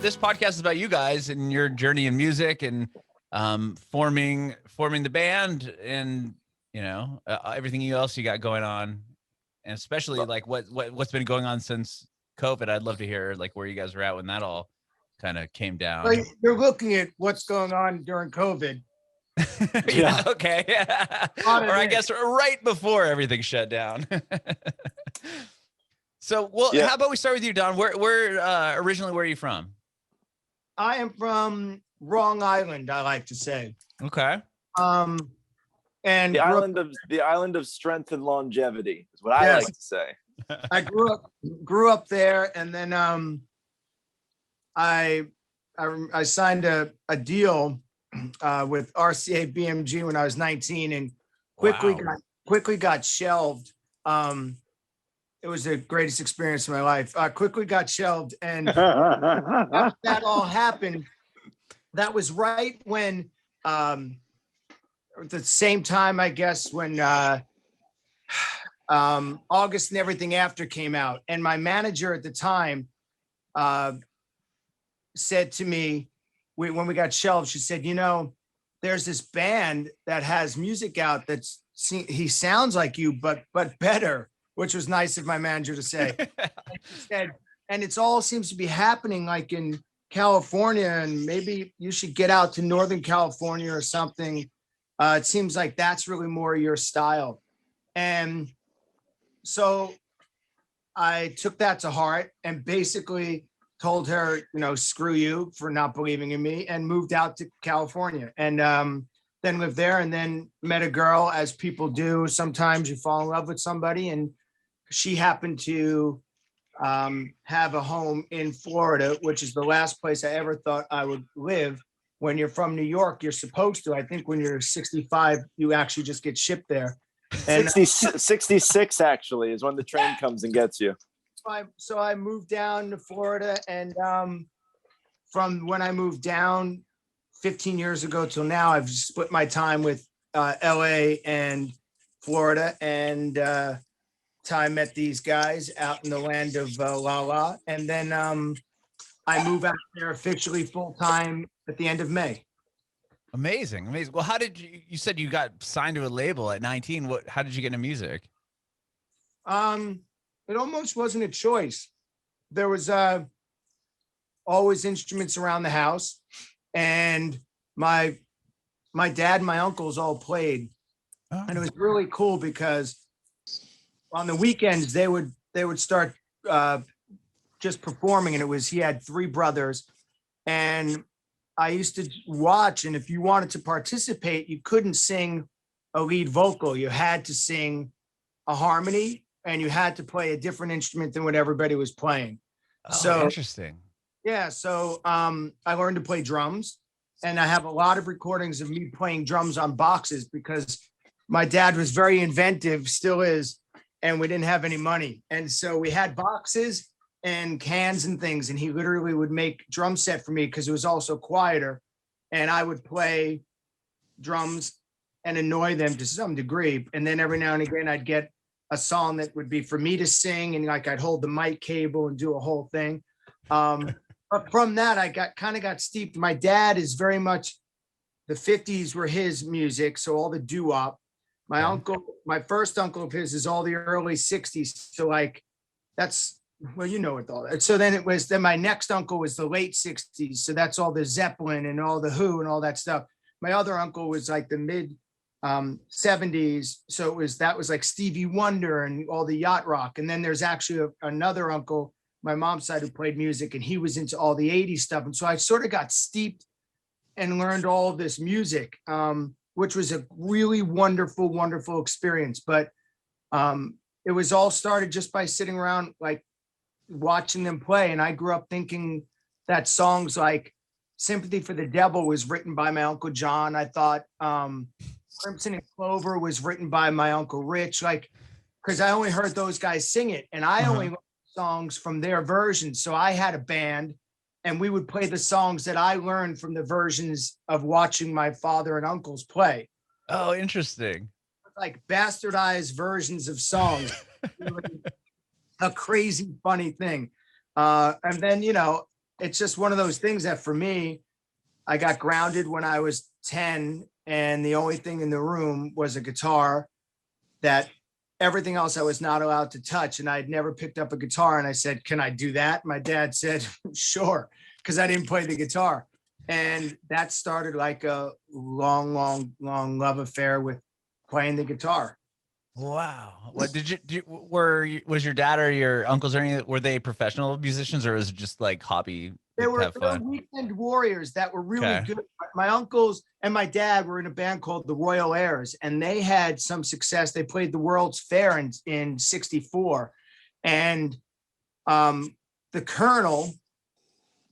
this podcast is about you guys and your journey in music and forming the band and everything else you got going on, and especially like what's been going on since COVID. I'd love to hear like where you guys were at when that all kind of came down. Well, you're looking at what's going on during COVID. Yeah. Okay. Or I guess right before everything shut down. So, how about we start with you, Don? Where originally, where are you from? I am from Wrong Island, I like to say. Okay. And the island of strength and longevity is what I like to say. I grew up there, and then I signed a deal with RCA BMG when I was 19, and quickly got shelved. It was the greatest experience of my life. Quickly got shelved, and after that all happened, that was right when, at the same time, I guess, when August and Everything After came out, and my manager at the time said to me, when we got shelved, she said, there's this band that has music out he sounds like you, but better. Which was nice of my manager to say. And it's all seems to be happening like in California, and maybe you should get out to Northern California or something. It seems like that's really more your style. And so I took that to heart and basically told her, screw you for not believing in me, and moved out to California. And then lived there, and then met a girl, as people do. Sometimes you fall in love with somebody, and she happened to have a home in Florida, which is the last place I ever thought I would live. When you're from New York, you're supposed to. I think when you're 65, you actually just get shipped there. And 66 actually is when the train comes and gets you. So I moved down to Florida, and from when I moved down 15 years ago till now, I've split my time with LA and Florida, and I met these guys out in the land of La La, and then I move out there officially full time at the end of May. Amazing. Well, how did you said you got signed to a label at 19? How did you get into music? It almost wasn't a choice. There was always instruments around the house, and my dad and my uncles all played, and it was really cool because on the weekends they would start just performing, and he had 3 brothers, and I used to watch, and if you wanted to participate, you couldn't sing a lead vocal. You had to sing a harmony, and you had to play a different instrument than what everybody was playing. So interesting. Yeah, so I learned to play drums, and I have a lot of recordings of me playing drums on boxes because my dad was very inventive, still is, and we didn't have any money. And so we had boxes and cans and things, and he literally would make drum set for me because it was also quieter, and I would play drums and annoy them to some degree. And then every now and again I'd get a song that would be for me to sing, and like I'd hold the mic cable and do a whole thing. But from that, I got steeped. My dad is very much, the 50s were his music, so all the doo-wop. My uncle, my first uncle of his, is all the early 60s. So like, that's, well, you know, with all that. So then my next uncle was the late 60s. So that's all the Zeppelin and all the Who and all that stuff. My other uncle was like the mid 70s. So that was like Stevie Wonder and all the yacht rock. And then there's actually another uncle, my mom's side, who played music, and he was into all the 80s stuff. And so I sort of got steeped and learned all of this music, which was a really wonderful, wonderful experience. But it was all started just by sitting around, like watching them play. And I grew up thinking that songs like Sympathy for the Devil was written by my Uncle John. I thought Crimson and Clover was written by my Uncle Rich, like, because I only heard those guys sing it, and I only learned songs from their versions. So I had a band, and we would play the songs that I learned from the versions of watching my father and uncles play. Oh, interesting. Like bastardized versions of songs. A crazy funny thing. And then, you know, it's just one of those things that for me, I got grounded when I was 10, and the only thing in the room was a guitar. That everything else I was not allowed to touch, and I'd never picked up a guitar. And I said, "Can I do that?" My dad said, "Sure," because I didn't play the guitar. And that started like a long, long, long love affair with playing the guitar. Wow. What was your dad or your uncles or any, were they professional musicians, or was it just like hobby? They like, were, have they were fun? weekend warriors that were really Okay. good. My uncles and my dad were in a band called the Royal Airs, and they had some success. They played the World's Fair in 64. And the Colonel,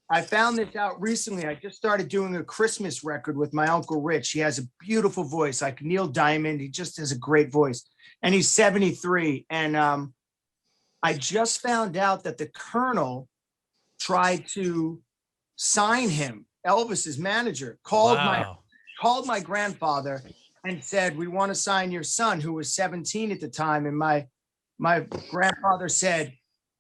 I found this out recently. I just started doing a Christmas record with my Uncle Rich. He has a beautiful voice, like Neil Diamond. He just has a great voice. And he's 73. And I just found out that the Colonel tried to sign him. Elvis's manager called my grandfather and said, "We want to sign your son," who was 17 at the time. And my grandfather said,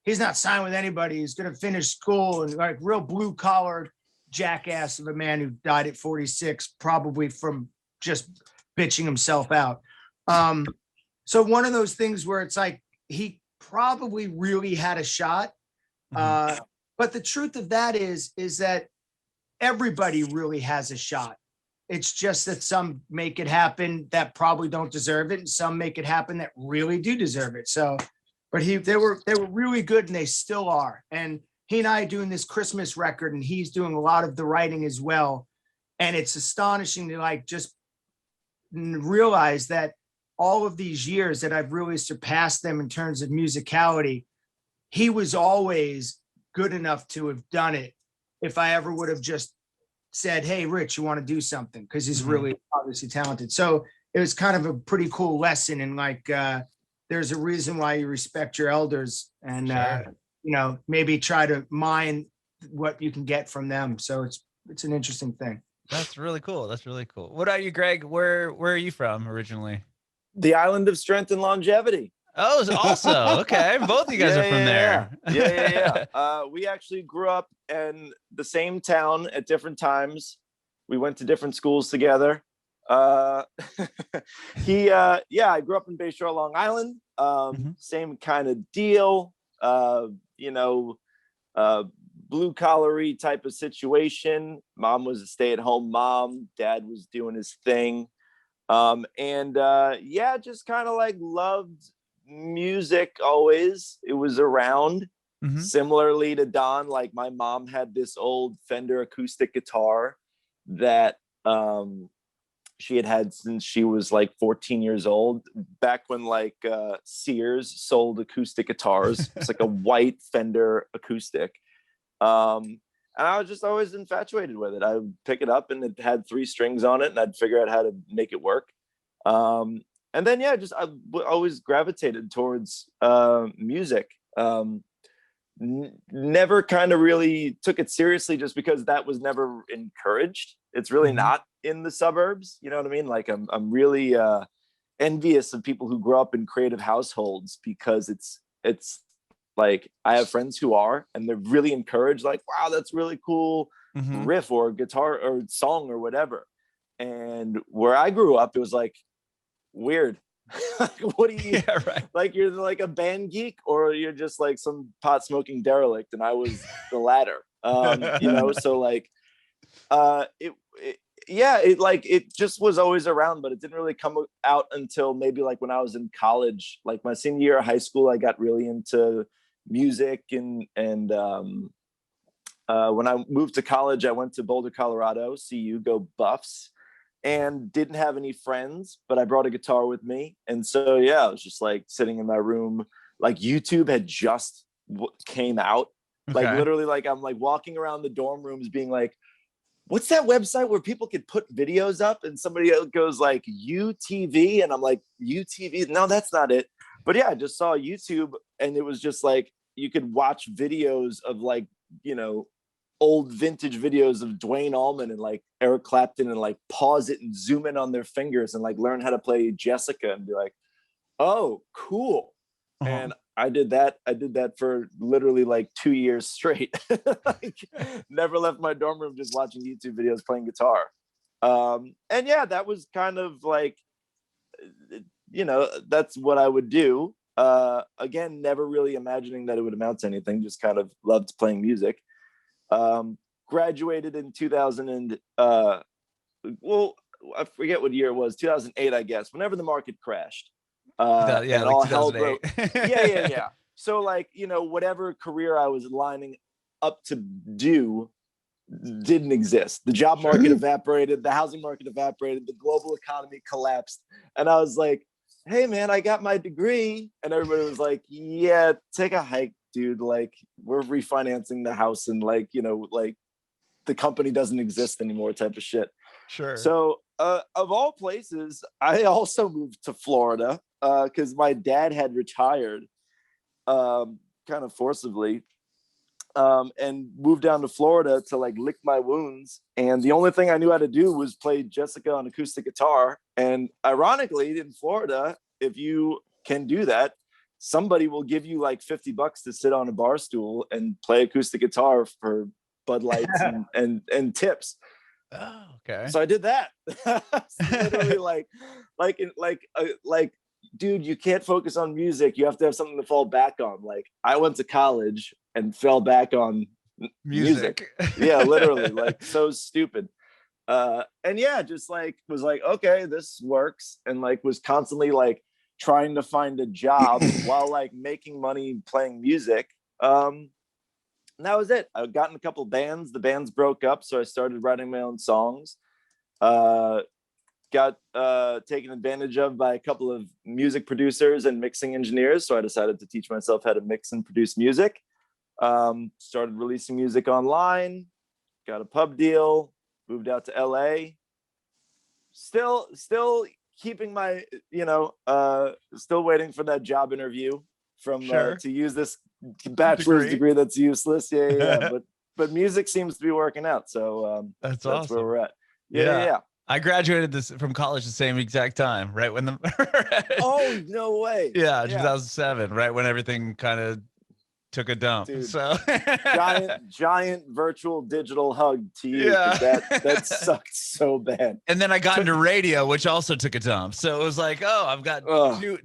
"He's not signed with anybody. He's going to finish school," and like real blue collar jackass of a man who died at 46, probably from just bitching himself out. So one of those things where it's like, he probably really had a shot. But the truth of that is that everybody really has a shot. It's just that some make it happen that probably don't deserve it, and some make it happen that really do deserve it. So, but they were really good, and they still are. And he and I are doing this Christmas record, and he's doing a lot of the writing as well. And it's astonishing to like just realize that all of these years that I've really surpassed them in terms of musicality, he was always good enough to have done it if I ever would have just said, "Hey, Rich, you want to do something?" Because he's really obviously talented. So it was kind of a pretty cool lesson. And like, there's a reason why you respect your elders, and, maybe try to mine what you can get from them. So it's an interesting thing. That's really cool. That's really cool. What about you, Greg? Where are you from originally? The island of strength and longevity. Oh, also okay. Both of you guys are from there. Yeah. We actually grew up in the same town at different times. We went to different schools together. I grew up in Bayshore, Long Island. Same kind of deal. Blue collar-y type of situation. Mom was a stay-at-home mom. Dad was doing his thing. Just kind of like loved music always. It was around. Similarly to Don, like my mom had this old Fender acoustic guitar that she had since she was like 14 years old, back when like Sears sold acoustic guitars. It's like a white Fender acoustic. And I was just always infatuated with it. I would pick it up and it had 3 strings on it, and I'd figure out how to make it work. I always gravitated towards music. Never kind of really took it seriously, just because that was never encouraged. It's really not in the suburbs. You know what I mean? Like I'm really envious of people who grow up in creative households, because it's like I have friends who are, and they're really encouraged, like, wow, that's really cool riff or guitar or song or whatever. And where I grew up, it was like weird. Like, what do you like? You're like a band geek, or you're just like some pot smoking derelict, and I was the latter. So like it just was always around, but it didn't really come out until maybe like when I was in college. Like my senior year of high school, I got really into music, and when I moved to college, I went to Boulder, Colorado. CU, go Buffs. And didn't have any friends, but I brought a guitar with me. And so, I was just like sitting in my room, like YouTube had just came out. Okay. Like literally, like I'm like walking around the dorm rooms being like, what's that website where people could put videos up? And somebody else goes like UTV. And I'm like, UTV? No, that's not it. But I just saw YouTube, and it was just like, you could watch videos of like, old vintage videos of Dwayne Allman and like Eric Clapton, and like pause it and zoom in on their fingers and like learn how to play Jessica and be like, oh, cool. And I did that for literally like 2 years straight. Like, never left my dorm room, just watching YouTube videos, playing guitar. And yeah, that was kind of like, that's what I would do. Again, never really imagining that it would amount to anything, just kind of loved playing music. Graduated in 2000 and I forget what year it was, 2008, I guess, whenever the market crashed. Yeah, and like all hell broke. 2008. Yeah. So like, whatever career I was lining up to do didn't exist. The job market evaporated, the housing market evaporated, the global economy collapsed. And I was like, hey man, I got my degree. And everybody was like, yeah, take a hike, dude. Like, we're refinancing the house, and like, like the company doesn't exist anymore type of shit. Sure. So of all places, I also moved to Florida because my dad had retired kind of forcibly, and moved down to Florida to like lick my wounds. And the only thing I knew how to do was play Jessica on acoustic guitar. And ironically, in Florida, if you can do that, somebody will give you like $50 to sit on a bar stool and play acoustic guitar for Bud Lights and tips. Oh, okay. So I did that. Literally like, dude, you can't focus on music. You have to have something to fall back on. Like, I went to college and fell back on music. Yeah, literally, like, so stupid. And yeah, just like was like, okay, this works. And like was constantly like trying to find a job while like making money playing music. And that was it. I got in a couple bands. The bands broke up, so I started writing my own songs. Got taken advantage of by a couple of music producers and mixing engineers, so I decided to teach myself how to mix and produce music. Started releasing music online, got a pub deal, moved out to LA. Still keeping my, still waiting for that job interview from to use this bachelor's degree that's useless. Yeah. But music seems to be working out, so that's awesome. Where we're at. Yeah. I graduated from college the same exact time, right when the oh, no way. Yeah, 2007, right when everything kind of took a dump. Dude, so giant virtual digital hug to you. Yeah. That sucked so bad. And then I got into radio, which also took a dump. So it was like, oh, I've got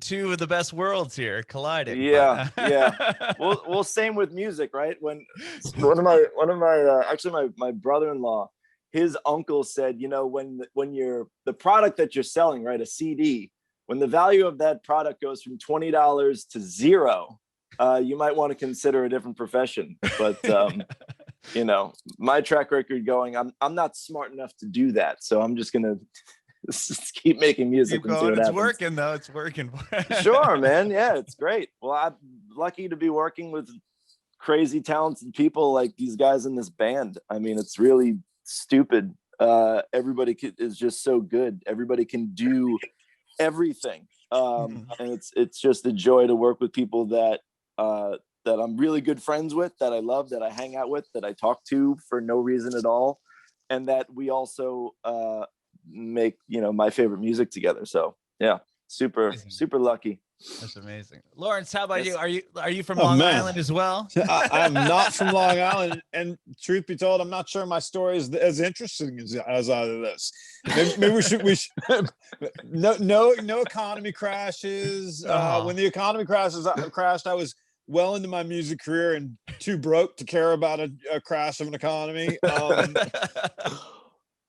two of the best worlds here colliding. Yeah. Yeah. Well, same with music, right? When one of my actually my brother-in-law, his uncle said, when you're the product that you're selling, right, a CD, when the value of that product goes from $20 to $0, you might want to consider a different profession. But my track record going, I'm not smart enough to do that, so I'm just gonna keep making music. Keep going. It's working though. It's working. Sure, man. Yeah, it's great. Well, I'm lucky to be working with crazy talented people like these guys in this band. I mean, it's really stupid. Everybody is just so good. Everybody can do everything, and it's just a joy to work with people that I'm really good friends with, that I love, that I hang out with, that I talk to for no reason at all, and that we also make my favorite music together. So yeah, super lucky. That's amazing. Lawrence, how about you? Are you from Long Island as well? I'm not from Long Island, and truth be told, I'm not sure my story is as interesting as either of this. Maybe we should no economy crashes. When the economy crashed, I was well into my music career and too broke to care about a crash of an economy. No,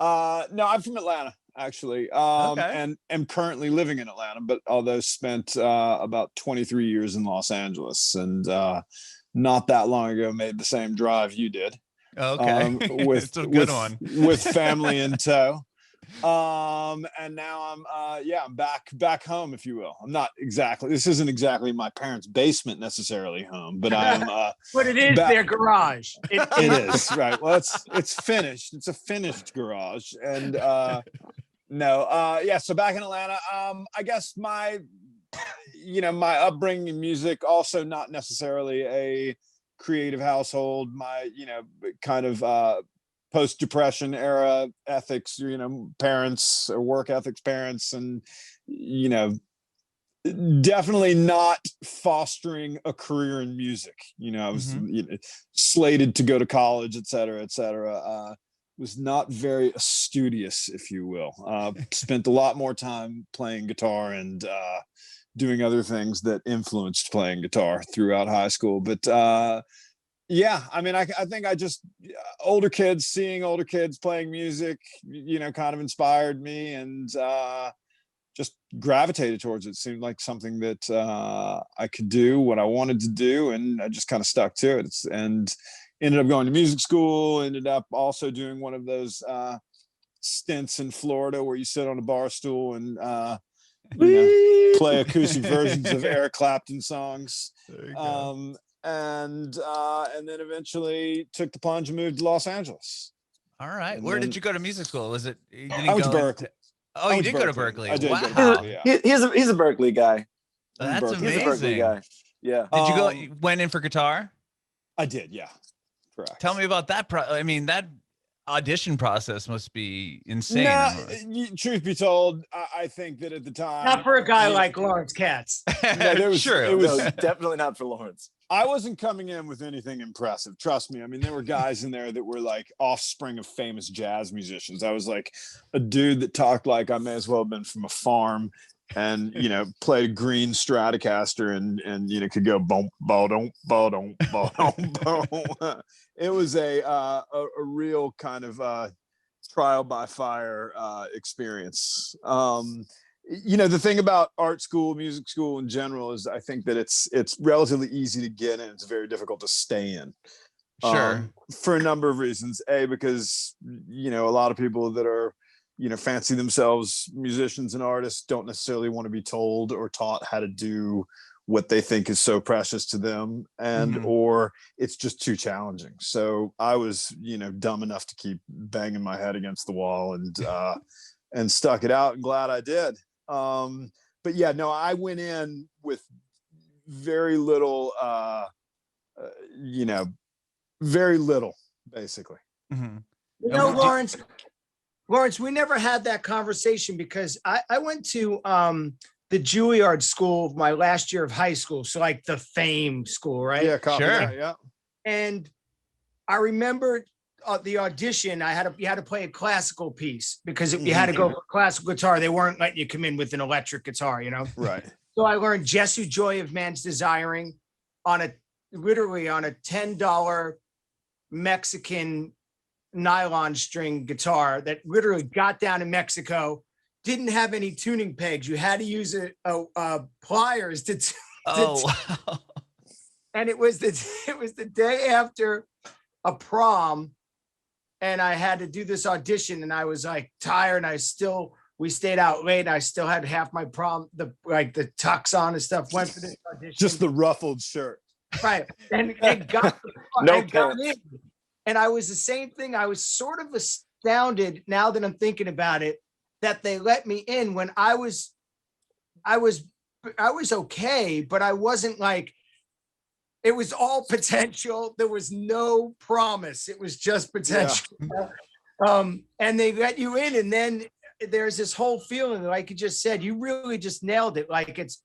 I'm from Atlanta, actually, and am currently living in Atlanta, but although spent about 23 years in Los Angeles, and not that long ago made the same drive you did. It's a good one. With family in tow. And now I'm back home, if you will. I'm not exactly, this isn't exactly my parents' basement necessarily home, but I'm but it is their garage. It is, right. Well, it's finished. It's a finished garage. And so back in Atlanta, I guess my upbringing in music, also not necessarily a creative household. My kind of post-depression era ethics, parents or work ethics parents, and definitely not fostering a career in music. I was slated to go to college, et cetera, et cetera. Was not very studious, if you will. Spent a lot more time playing guitar and doing other things that influenced playing guitar throughout high school. But yeah, I mean, I think I just seeing older kids playing music, kind of inspired me, and just gravitated towards it. It seemed like something that I could do what I wanted to do, and I just kind of stuck to it. And ended up going to music school, ended up also doing one of those stints in Florida where you sit on a bar stool and play acoustic versions of Eric Clapton songs. And then eventually took the plunge and moved to Los Angeles. All right. Where did you go to music school? Was it? I went to Berkeley. Oh, you did go to Berkeley. I did wow. go to Berkeley, yeah. He's a Berkeley guy. That's amazing. He's a Berkeley guy. Yeah. Did you go? Went in for guitar? I did. Yeah. Correct. Tell me about that. I mean, that audition process must be insane. Truth be told, I think that at the time, Not for a guy like Lawrence Katz. No, it was definitely not for Lawrence. I wasn't coming in with anything impressive. Trust me. I mean, there were guys in there that were like offspring of famous jazz musicians. I was like a dude that talked like I may as well have been from a farm, and played a green Stratocaster and could go boom boom boom boom boom. It was a real kind of trial by fire experience. The thing about art school, music school in general, is I think that it's relatively easy to get in. It's very difficult to stay in. Sure. For a number of reasons. A, because a lot of people that are fancy themselves musicians and artists don't necessarily want to be told or taught how to do what they think is so precious to them, and or it's just too challenging. So I was dumb enough to keep banging my head against the wall and stuck it out, and glad I did. But yeah, no, I went in with very little very little, basically. Lawrence, we never had that conversation because I went to the Juilliard school my last year of high school. So like the fame school, right? Yeah, sure. That, yeah. And I remember the audition, you had to play a classical piece because you had to go for classical guitar. They weren't letting you come in with an electric guitar, Right. So I learned Jesu Joy of Man's Desiring literally on a $10 Mexican nylon string guitar that literally got down in Mexico, didn't have any tuning pegs. You had to use pliers to wow. And it was the day after a prom, and I had to do this audition, and I was like tired, and we stayed out late, and I still had half my prom, the tux on and stuff, went for this audition. Just the ruffled shirt. Right. And got in. And I was the same thing. I was sort of astounded now that I'm thinking about it, that they let me in when I was okay, but I wasn't like, it was all potential. There was no promise. It was just potential. Yeah. And they let you in, and then there's this whole feeling, like you just said, you really just nailed it. Like it's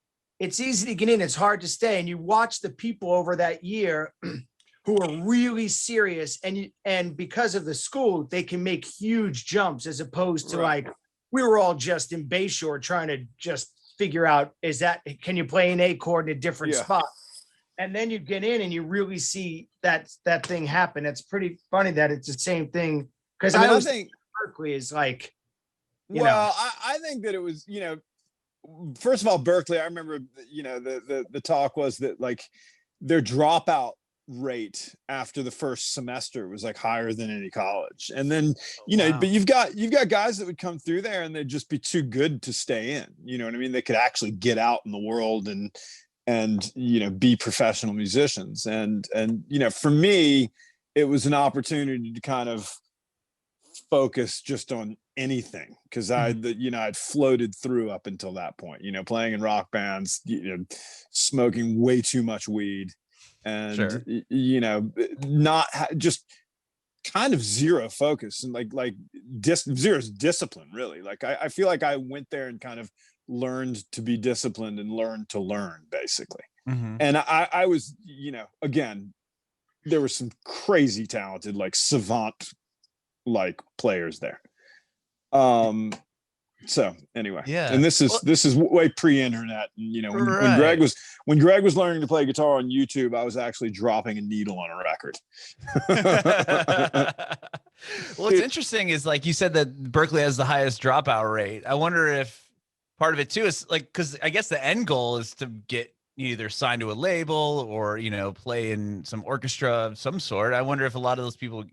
easy to get in, it's hard to stay. And you watch the people over that year who are really serious, and because of the school, they can make huge jumps, as opposed to like, we were all just in Bayshore trying to just figure out, can you play an A chord in a different spot? And then you get in and you really see that thing happen. It's pretty funny that it's the same thing. Because I think Berkeley is like, I think that it was, first of all, Berkeley, I remember, the talk was that like their dropout rate after the first semester was like higher than any college. And then, but you've got guys that would come through there and they'd just be too good to stay in. You know what I mean? They could actually get out in the world and be professional musicians. And for me, it was an opportunity to kind of focus just on anything, because I'd floated through up until that point, playing in rock bands, smoking way too much weed, and not just kind of zero focus, and like zero discipline, really. Like I feel like I went there and kind of learned to be disciplined and learned to learn, basically. Mhm. And I was, again, there were some crazy talented, like savant like players there. So anyway, Yeah. and this is way pre-internet. And Right. when Greg was learning to play guitar on YouTube, I was actually dropping a needle on a record. What's interesting is, like you said, that Berkeley has the highest dropout rate. I wonder if part of it too is like, because I guess the end goal is to get either signed to a label or play in some orchestra of some sort. I wonder if a lot of those people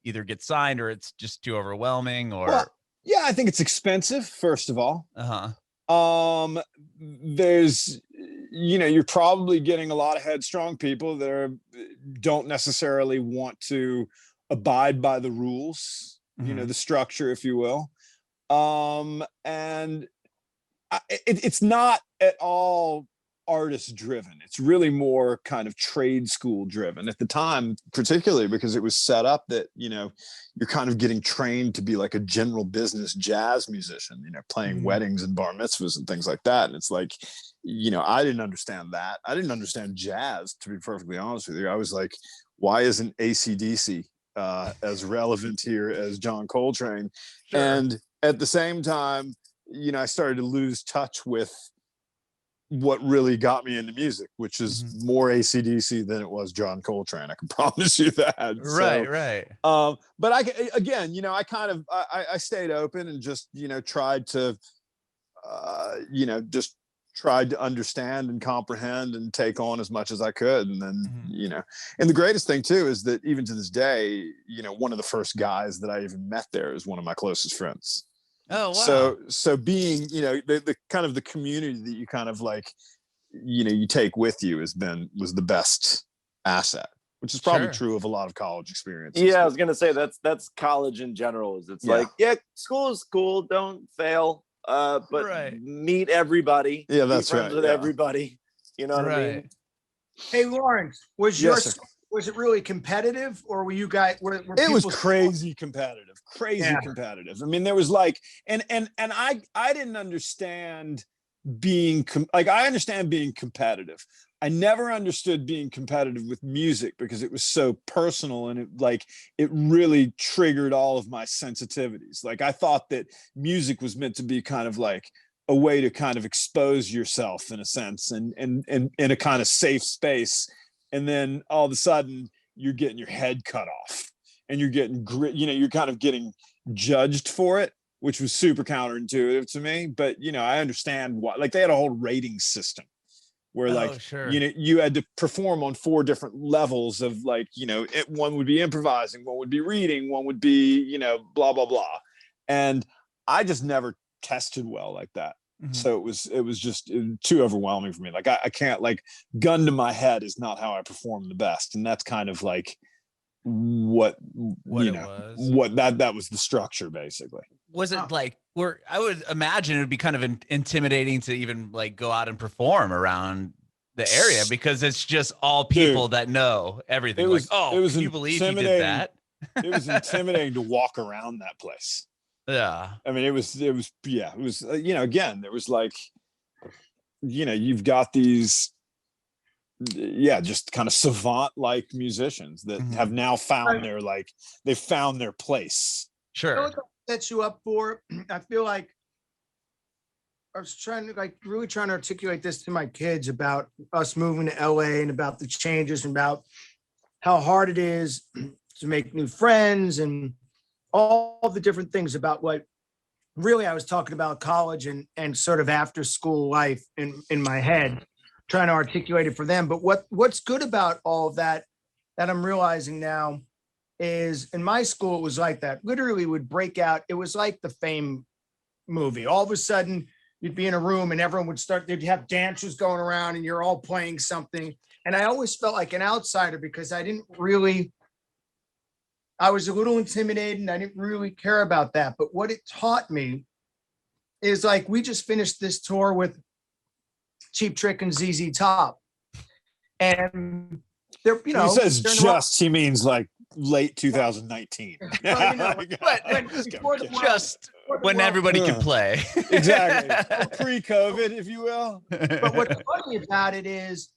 either get signed or it's just too overwhelming, or Well, yeah, I think it's expensive, first of all. There's you're probably getting a lot of headstrong people that don't necessarily want to abide by the rules, the structure, if you will. And it's not at all artist driven. It's really more kind of trade school driven at the time, particularly because it was set up that you're kind of getting trained to be like a general business jazz musician, playing weddings and bar mitzvahs and things like that. And it's like, I didn't understand that. I didn't understand jazz, to be perfectly honest with you. I was like, why isn't AC/DC as relevant here as John Coltrane? Sure. And at the same time, I started to lose touch with what really got me into music, which is more AC/DC than it was John Coltrane. I can promise you that. Right, so, right. But I kind of I stayed open and just tried to just tried to understand and comprehend and take on as much as I could. And then and the greatest thing too is that even to this day, one of the first guys that I even met there is one of my closest friends. Oh, wow. So being, the kind of the community that you kind of like, you take with you was the best asset, which is probably true of a lot of college experiences. Yeah, I was gonna say that's college in general. It's like, school is cool, don't fail, but meet everybody. Yeah, that's be friends with everybody. You know what I mean? Hey, Lawrence, was it really competitive, or were you guys? It was crazy competitive. Competitive. I mean, there was like, and I didn't understand being I understand being competitive. I never understood being competitive with music because it was so personal and it really triggered all of my sensitivities. Like, I thought that music was meant to be kind of like a way to kind of expose yourself in a sense and in a kind of safe space. And then all of a sudden you're getting your head cut off and you're getting you're kind of getting judged for it, which was super counterintuitive to me. But, I understand why. Like, they had a whole rating system where you had to perform on 4 different levels of like, one would be improvising, one would be reading, one would be, blah, blah, blah. And I just never tested well like that. So it was just too overwhelming for me. Like, I can't, like, gun to my head is not how I perform the best. And that's kind of like what that was the structure, basically. Was it like, I would imagine it would be kind of intimidating to even like go out and perform around the area because it's just all people that know everything. Can you believe he did that? It was intimidating to walk around that place. Yeah. I mean, it was, again, there was like, you've got these, just kind of savant-like musicians that have now found they've found their place. Sure. You know what that sets you up for? I feel like I was really trying to articulate this to my kids about us moving to LA and about the changes and about how hard it is to make new friends and all the different things about what really I was talking about college and sort of after school life in my head, trying to articulate it for them. But what's good about all of that I'm realizing now is in my school, it was like that. Literally would break out. It was like the Fame movie. All of a sudden you'd be in a room and everyone would they'd have dancers going around and you're all playing something. And I always felt like an outsider because I was a little intimidated and I didn't really care about that. But what it taught me is like, we just finished this tour with Cheap Trick and ZZ Top. And they're, he says just, he means like late 2019. Well, you know, Just when everybody can play. Exactly. Pre-COVID, if you will. But what's funny about it is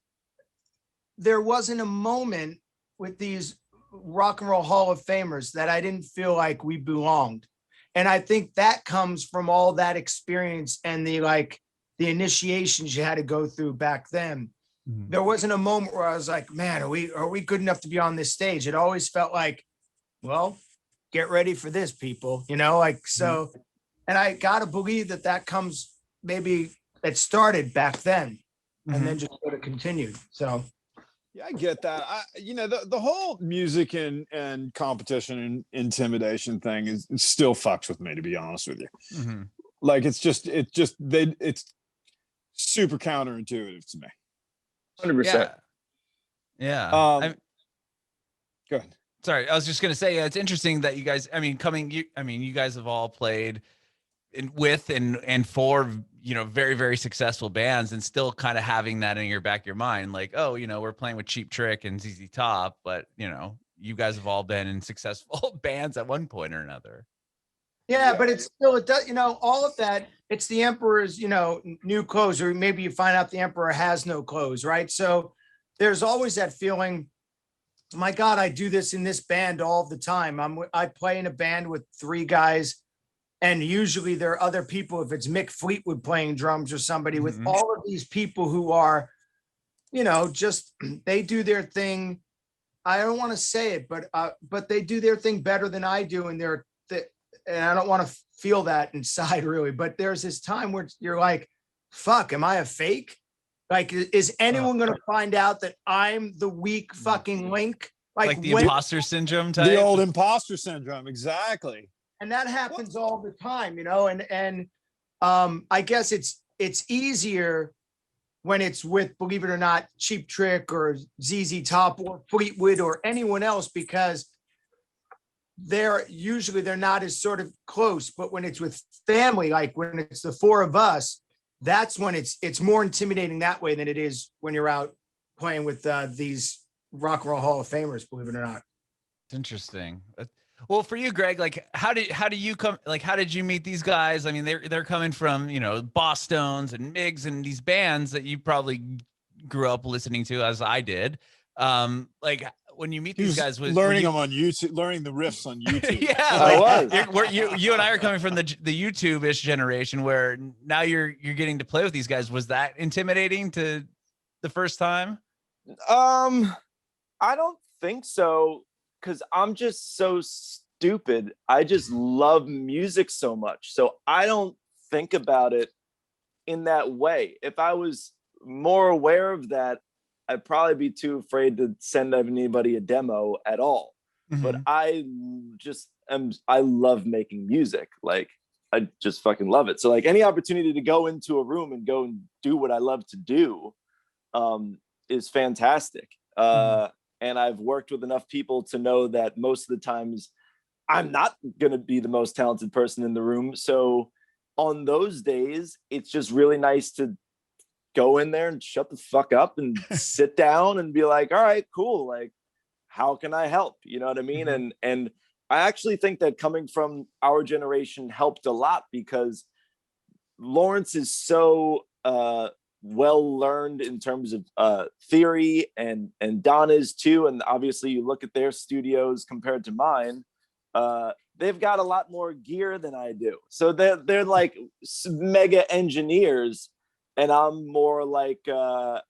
there wasn't a moment with these Rock and Roll Hall of Famers that I didn't feel like we belonged. And I think that comes from all that experience and the initiations you had to go through back then. Mhm. There wasn't a moment where I was like, man, are we good enough to be on this stage? It always felt like, well, get ready for this, people, you know, like, so, and I got to believe that comes, maybe it started back then and then just sort of continued. So. Yeah, I get that. The whole music and competition and intimidation thing is still fucks with me, to be honest with you. Mm-hmm. Like it's super counterintuitive to me. 100%. Yeah. Go ahead. Sorry, I was just gonna say, it's interesting that you guys, you guys have all played with and for, very, very successful bands, and still kind of having that in your back of your mind, like, oh, we're playing with Cheap Trick and ZZ Top, but you guys have all been in successful bands at one point or another. Yeah, but it does, all of that, it's the emperor's, new clothes, or maybe you find out the emperor has no clothes, right? So there's always that feeling, my God, I do this in this band all the time. I play in a band with 3 guys, and usually there are other people, if it's Mick Fleetwood playing drums or somebody, with all of these people who are, just, they do their thing. I don't want to say it, but they do their thing better than I do. And and I don't want to feel that inside really, but there's this time where you're like, fuck, am I a fake? Like, is anyone going to find out that I'm the weak fucking link? Like the imposter syndrome type? The old imposter syndrome. Exactly. And that happens all the time, and I guess it's easier when it's with, believe it or not, Cheap Trick or ZZ Top or Fleetwood or anyone else, because they're not as sort of close. But when it's with family, like when it's the 4 of us, that's when it's more intimidating that way than it is when you're out playing with these Rock and Roll Hall of Famers, believe it or not. It's interesting. Well, for you, Greg, like, how did you meet these guys? I mean, they're coming from, BossTones and Miggs and these bands that you probably grew up listening to, as I did. Like, when you meet these guys, learning them on YouTube, learning the riffs on YouTube. Yeah, like, you and I are coming from the YouTube-ish generation, where now you're getting to play with these guys. Was that intimidating to the first time? I don't think so, because I'm just so stupid. I just love music so much, so I don't think about it in that way. If I was more aware of that, I'd probably be too afraid to send anybody a demo at all. But I love making music. Like, I just fucking love it. So like, any opportunity to go into a room and go and do what I love to do is fantastic. And I've worked with enough people to know that most of the times I'm not going to be the most talented person in the room. So on those days, it's just really nice to go in there and shut the fuck up and sit down and be like, all right, cool. Like, how can I help? You know what I mean? And I actually think that coming from our generation helped a lot, because Lawrence is so well learned in terms of theory, and Don is too. And obviously you look at their studios compared to mine, they've got a lot more gear than I do. So they're like mega engineers, and I'm more like, oh,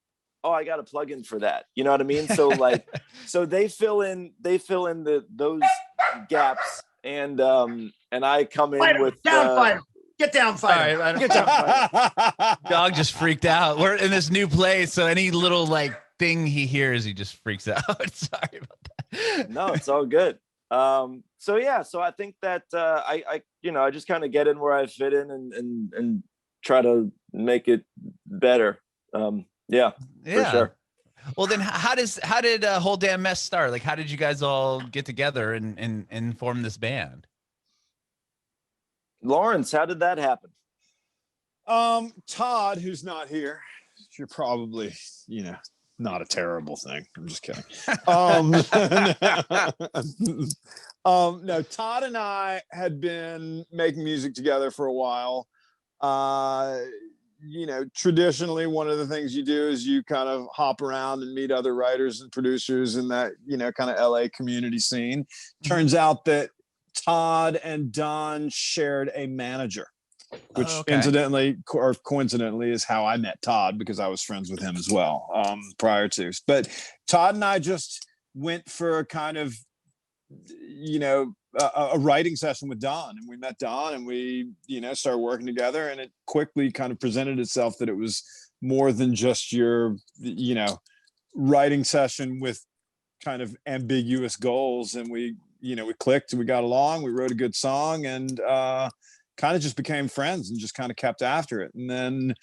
I got a plug-in for that. You know what I mean? So like, so they fill in those gaps, and I come in with fighter. Get down, fighter. Right, Get down, fighter. Dog just freaked out. We're in this new place, so any little like thing he hears, he just freaks out. Sorry about that. No, it's all good. So yeah, so I think that I just kind of get in where I fit in and try to make it better. Yeah, for sure. Well, then how did Whole Damn Mess start? Like, how did you guys all get together and form this band? Lawrence, how did that happen? Todd, who's not here, you're probably, not a terrible thing. I'm just kidding. No, Todd and I had been making music together for a while. Traditionally, one of the things you do is you kind of hop around and meet other writers and producers in that, kind of LA community scene. Turns out that Todd and Don shared a manager, which incidentally or coincidentally is how I met Todd, because I was friends with him as well prior to. But Todd and I just went for a kind of, a writing session with Don, and we met Don, and we, started working together, and it quickly kind of presented itself that it was more than just your, writing session with kind of ambiguous goals. And we clicked and we got along, we wrote a good song, and kind of just became friends and just kind of kept after it. And then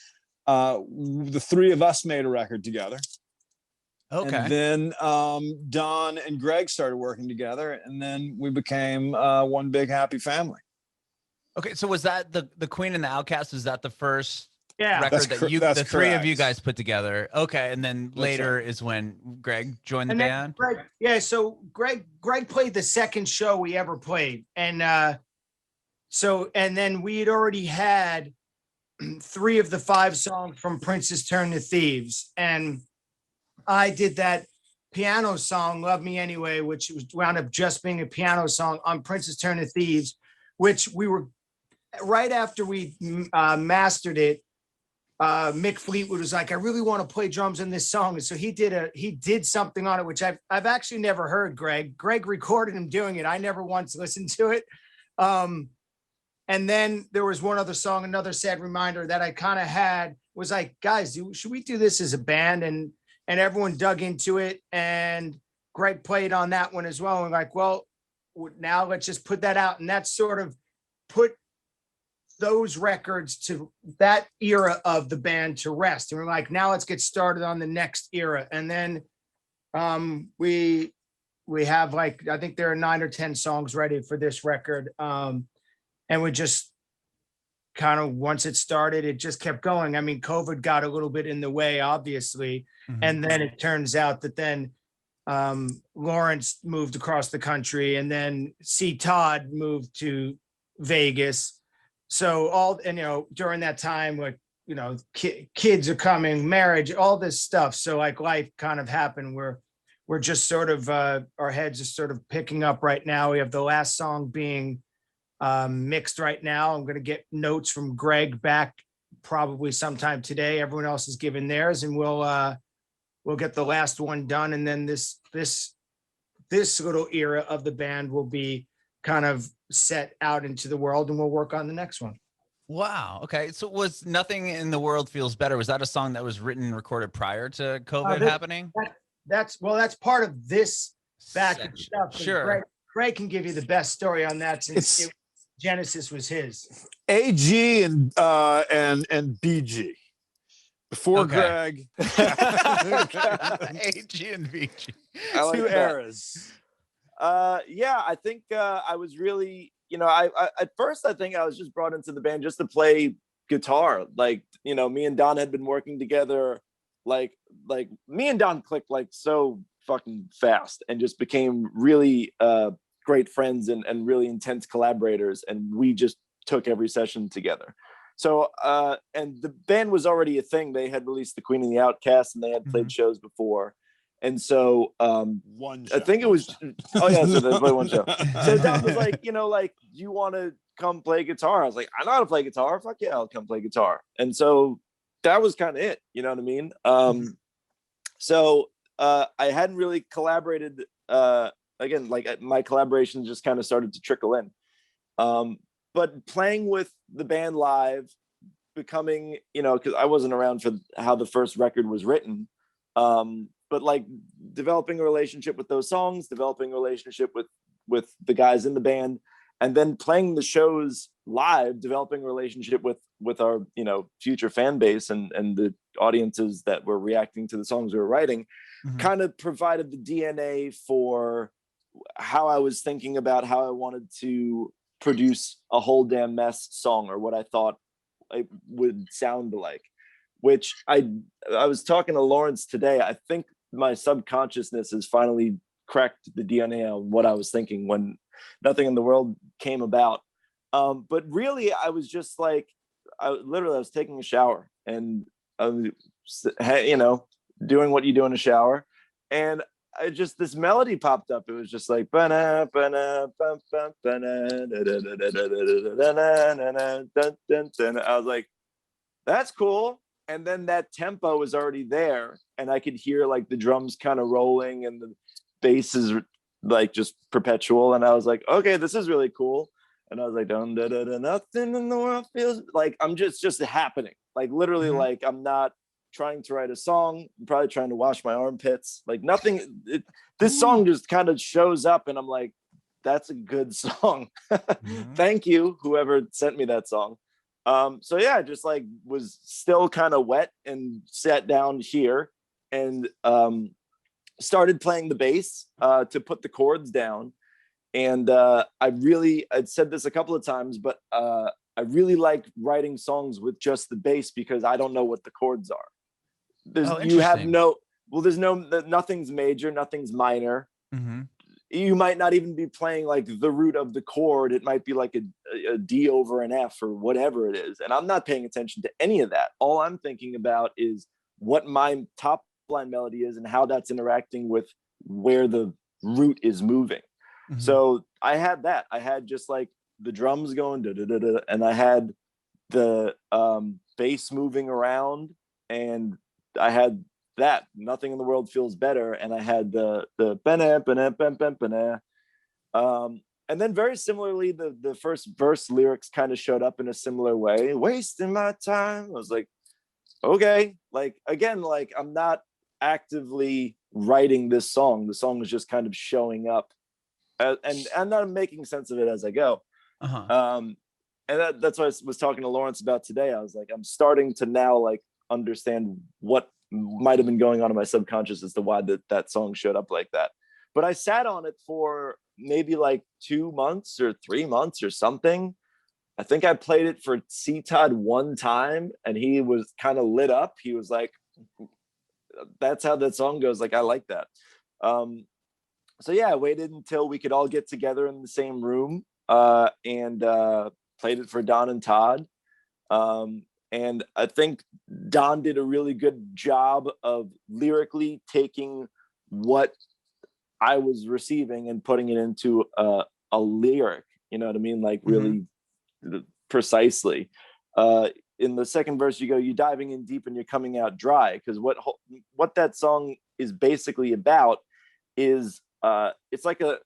the three of us made a record together. Okay. And then Don and Greg started working together, and then we became one big happy family. Okay, so was that the Queen and the Outcast? Was that the first record That's the three of correct. you guys put together? Okay, and then later is when Greg joined the band. So Greg played the second show we ever played, and then we had already had 3 of the 5 songs from Prince's Turn to Thieves, and I did that piano song, Love Me Anyway, which was wound up just being a piano song on Prince's Turn to Thieves, which we were right after we mastered it. Mick Fleetwood was like, I really want to play drums in this song. And so he did something on it, which I've actually never heard Greg. Greg recorded him doing it. I never once listened to it. And then there was one other song, Another Sad Reminder, that I kind of had, was like, guys, should we do this as a band? And everyone dug into it, and Greg played on that one as well. And like, well, now let's just put that out. And that sort of put those records to that era of the band to rest. And we're like, now let's get started on the next era. And then we have, like, I think there are 9 or 10 songs ready for this record. And we just kind of, once it started, it just kept going. I mean, COVID got a little bit in the way, obviously. Mm-hmm. And then it turns out that then Lawrence moved across the country, and then Todd moved to Vegas. So during that time, like, kids are coming, marriage, all this stuff. So like life kind of happened. We're just sort of, our heads are sort of picking up right now. We have the last song being mixed right now. I'm going to get notes from Greg back probably sometime today. Everyone else is giving theirs, and we'll get the last one done. And then this little era of the band will be kind of set out into the world, and we'll work on the next one. Wow. Okay. So was Nothing in the World Feels Better, was that a song that was written and recorded prior to COVID happening? That's part of this back stuff. Sure. Greg can give you the best story on that, since Genesis was his. AG and BG. Before Greg. AG and BG. Like 2 eras. I think I was really, I at first I think I was just brought into the band just to play guitar. Like, me and Don had been working together, like me and Don clicked like so fucking fast, and just became really great friends and really intense collaborators, and we just took every session together. So and the band was already a thing. They had released the Queen and the Outcast, and they had played shows before. And so one show. I think it was so they played one show. So Don was like, you want to come play guitar? I was like, I know how to play guitar. Fuck yeah, I'll come play guitar. And so that was kind of it, you know what I mean? So I hadn't really collaborated again, like my collaborations just kind of started to trickle in. But playing with the band live, becoming, because I wasn't around for how the first record was written, but like developing a relationship with those songs, developing a relationship with the guys in the band, and then playing the shows live, developing a relationship with our, future fan base and the audiences that were reacting to the songs we were writing, kind of provided the DNA for how I was thinking about how I wanted to produce a Whole Damn Mess song, or what I thought it would sound like. which I was talking to Lawrence today. I think my subconsciousness has finally cracked the DNA on what I was thinking when Nothing in the World came about. But really, I was just like, I was taking a shower and you know, doing what you do in a shower, and this melody popped up. It was just like I was like, that's cool. And then that tempo was already there, and I could hear like the drums kind of rolling and the bass is like just perpetual, and I was like, okay, this is really cool. And I was like, dun, da, da, da, nothing in the world feels like I'm just happening. Like literally, like I'm not trying to write a song. I'm probably trying to wash my armpits. Like nothing. This song just kind of shows up, and I'm like, that's a good song. Thank you, whoever sent me that song. So yeah, I just like was still kind of wet and sat down here and started playing the bass to put the chords down. And I'd said this a couple of times, but I really like writing songs with just the bass because I don't know what the chords are. Nothing's major, nothing's minor. You might not even be playing like the root of the chord. It might be like a D over an F or whatever it is. And I'm not paying attention to any of that. All I'm thinking about is what my top line melody is and how that's interacting with where the root is moving. So I had that. I had just like the drums going, da, da, da, da, and I had the bass moving around, and I had that Nothing in the World Feels Better, and I had the and then very similarly, the first verse lyrics kind of showed up in a similar way. Wasting my time. I was like, okay, like again, like I'm not actively writing this song. The song is just kind of showing up. And I'm making sense of it as I go. And that's what I was talking to Lawrence about today. I was like, I'm starting to now like understand what might have been going on in my subconscious as to why that song showed up like that. But I sat on it for maybe like 2 months or 3 months or something. I think I played it for Todd one time, and he was kind of lit up. He was like, that's how that song goes. Like, I like that. So yeah, I waited until we could all get together in the same room and played it for Don and Todd. And I think Don did a really good job of lyrically taking what I was receiving and putting it into a lyric. You know what I mean? Like really precisely. In the second verse, you go, you're diving in deep and you're coming out dry. Because what that song is basically about is it's like a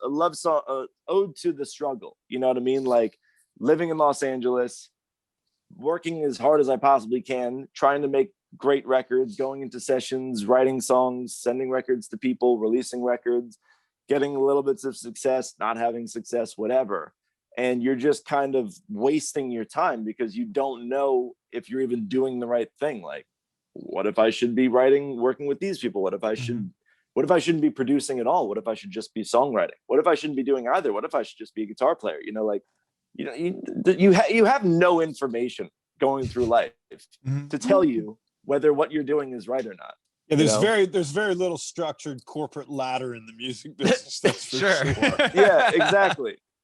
love song, ode to the struggle. You know what I mean? Like living in Los Angeles, working as hard as I possibly can, trying to make great records, going into sessions, writing songs, sending records to people, releasing records, getting little bits of success, not having success, whatever. And you're just kind of wasting your time because you don't know if you're even doing the right thing. Like, what if I should be working with these people? What if I shouldn't be producing at all? What if I should just be songwriting? What if I shouldn't be doing either? What if I should just be a guitar player? You know, like, you know, you have no information going through life to tell you whether what you're doing is right or not. Yeah, there's very little structured corporate ladder in the music business. That's for sure. Yeah,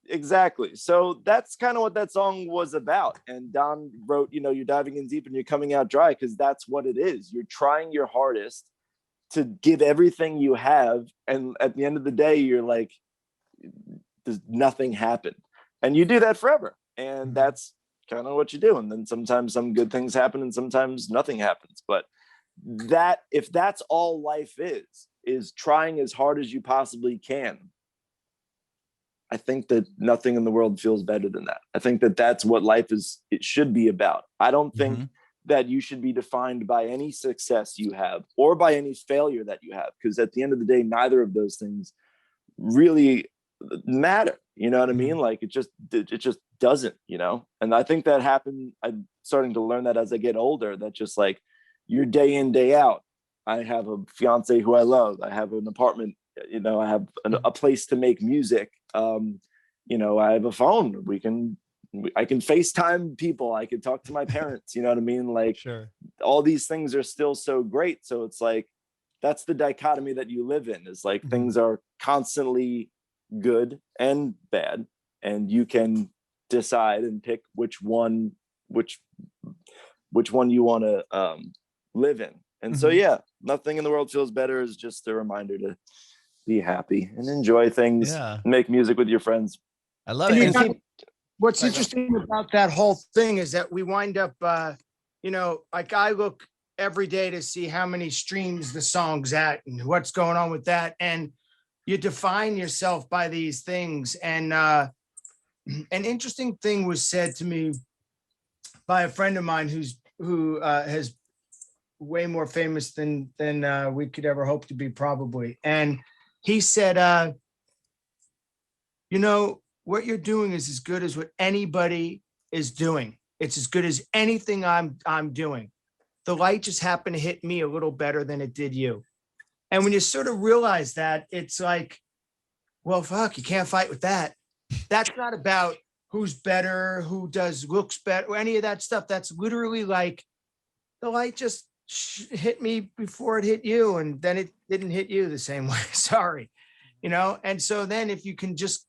exactly. So that's kind of what that song was about. And Don wrote, you know, you're diving in deep and you're coming out dry, because that's what it is. You're trying your hardest to give everything you have, and at the end of the day, you're like, there's nothing happened. And you do that forever. And that's kind of what you do. And then sometimes some good things happen and sometimes nothing happens. But that, if that's all life is trying as hard as you possibly can, I think that nothing in the world feels better than that. I think that that's what life it should be about. I don't think that you should be defined by any success you have or by any failure that you have, because at the end of the day, neither of those things really matter. You know what I mean? Like it just doesn't, you know? And I think that happened. I'm starting to learn that as I get older, that just like you're day in, day out. I have a fiance who I love. I have an apartment, you know, I have a place to make music. You know, I have a phone. We can I can FaceTime people. I can talk to my parents. You know what I mean? Like, Sure. all these things are still so great. So it's like, that's the dichotomy that you live in, is like things are constantly good and bad, and you can decide and pick which one you want to live in. And so, yeah, nothing in the world feels better is just a reminder to be happy and enjoy things, make music with your friends. I love it. And what's interesting about that whole thing is that we wind up, you know, like I look every day to see how many streams the song's at and what's going on with that. And you define yourself by these things. And an interesting thing was said to me by a friend of mine who has way more famous than we could ever hope to be, probably. And he said, you know, what you're doing is as good as what anybody is doing. It's as good as anything I'm doing. The light just happened to hit me a little better than it did you. And when you sort of realize that, it's like, well, fuck, you can't fight with that. That's not about who's better, who looks better, or any of that stuff. That's literally like the light just hit me before it hit you, and then it didn't hit you the same way. Sorry. You know? And so then if you can just